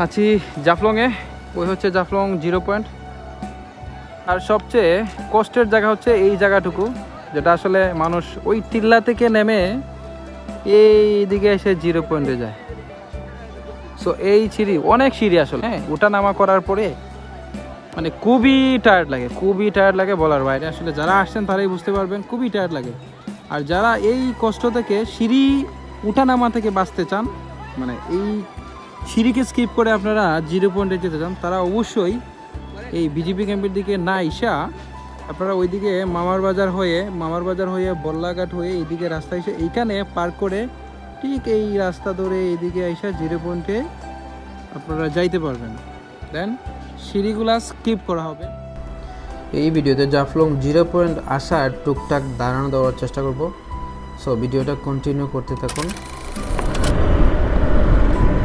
আছি জাফলংয়ে। ওই হচ্ছে জাফলং 0 পয়েন্ট। আর সবচেয়ে কষ্টের জায়গা হচ্ছে এই জায়গাটুকু, যেটা আসলে মানুষ ওই টিল্লা থেকে নেমে এই দিকে এসে 0 পয়েন্টে যায়। সো এই সিঁড়ি, অনেক সিঁড়ি আসলে, হ্যাঁ, ওঠা নামা করার পরে মানে খুবই টায়ার্ড লাগে বলার বাইরে। আসলে যারা আসছেন তারাই বুঝতে পারবেন, খুবই টায়ার্ড লাগে। আর যারা এই কষ্ট থেকে সিঁড়ি উঠা নামা থেকে বাঁচতে চান, মানে এই সিঁড়িকে স্কিপ করে আপনারা 0 পয়েন্টে যেতে চান, তারা অবশ্যই এই বিজিপি ক্যাম্পের দিকে না আইসা আপনারা ওইদিকে মামার বাজার হয়ে বল্লাঘাট হয়ে এইদিকে রাস্তা এসে এইখানে পার্ক করে ঠিক এই রাস্তা ধরে এইদিকে আইসা 0 পয়েন্টে আপনারা যাইতে পারবেন। দেন সিঁড়িগুলা স্কিপ করা হবে। এই ভিডিওতে জাফলং 0 পয়েন্ট আসার টুকটাক ধারণা দেওয়ার চেষ্টা করব। সো ভিডিওটা কন্টিনিউ করতে থাকুন।